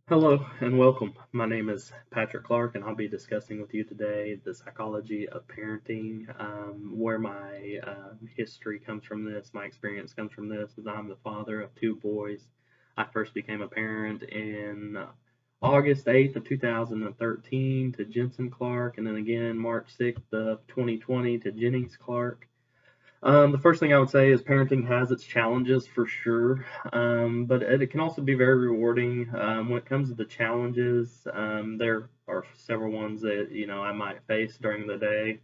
Hello and welcome. My name is Patrick Clark, and I'll be discussing with you today the psychology of parenting, where my history comes from this, my experience comes from this, as I'm the father of two boys. I first became a parent in August 8th of 2013 to Jensen Clark, and then again March 6th of 2020 to Jennings Clark. The first thing I would say is parenting has its challenges for sure, but it can also be very rewarding. When it comes to the challenges, there are several ones that I might face during the day.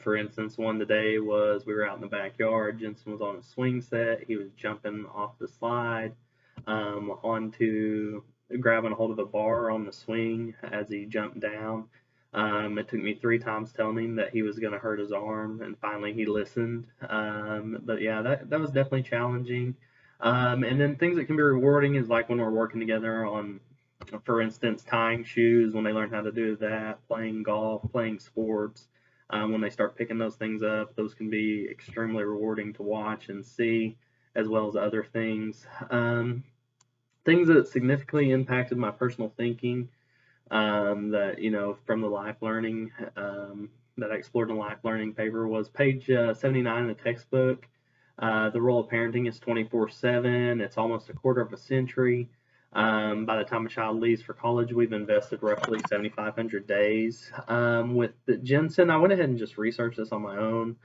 For instance, one today was we were out in the backyard. Jensen was on a swing set. He was jumping off the slide onto grabbing a hold of a bar on the swing as he jumped down. It took me three times telling him that he was going to hurt his arm, and finally he listened. But yeah, that was definitely challenging. And then things that can be rewarding is like when we're working together on, for instance, tying shoes, when they learn how to do that, playing golf, playing sports. When they start picking those things up, those can be extremely rewarding to watch and see, as well as other things. Things that significantly impacted my personal thinking that from the life learning that I explored in the life learning paper was page 79 in the textbook. The role of parenting is 24/7. It's almost a quarter of a century. By the time a child leaves for college, we've invested roughly 7,500 days. With Jensen, I went ahead and just researched this on my own.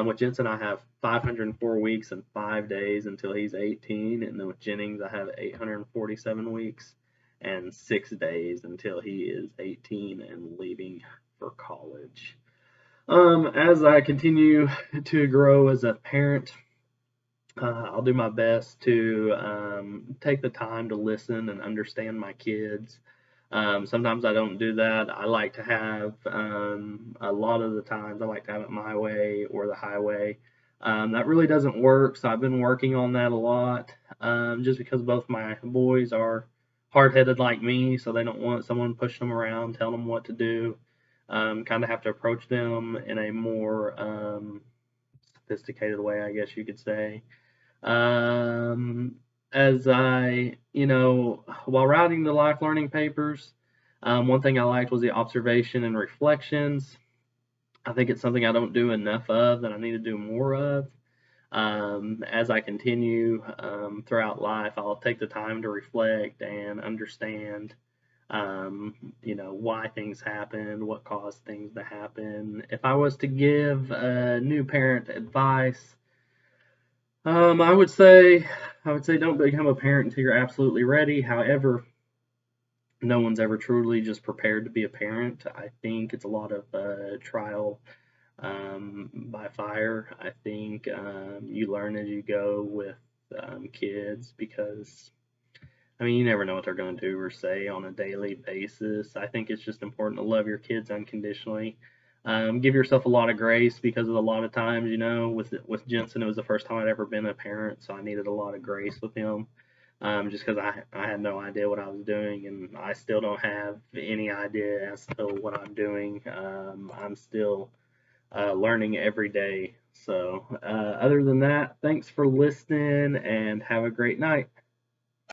With Jensen, I have 504 weeks and 5 days until he's 18, and then with Jennings, I have 847 weeks and 6 days until he is 18 and leaving for college. As I continue to grow as a parent, I'll do my best to take the time to listen and understand my kids. Sometimes I don't do that. I like to have, a lot of the times, I like to have it my way or the highway. That really doesn't work, so I've been working on that a lot, just because both my boys are hard headed like me, so they don't want someone pushing them around, telling them what to do. Kind of have to approach them in a more sophisticated way, I guess you could say. Um, as while writing the life learning papers, one thing I liked was the observation and reflections. I think it's something I don't do enough of that I need to do more of. As I continue throughout life, I'll take the time to reflect and understand, why things happen, what caused things to happen. If I was to give a new parent advice, I would say don't become a parent until you're absolutely ready. However, no one's ever truly just prepared to be a parent. I think it's a lot of trial by fire. I think you learn as you go with kids because I mean you never know what they're going to do or say on a daily basis. I think it's just important to love your kids unconditionally. Give yourself a lot of grace because of a lot of times, with Jensen, it was the first time I'd ever been a parent, so I needed a lot of grace with him. Just because I had no idea what I was doing, and I still don't have any idea as to what I'm doing. I'm still learning every day. So, other than that, thanks for listening and have a great night.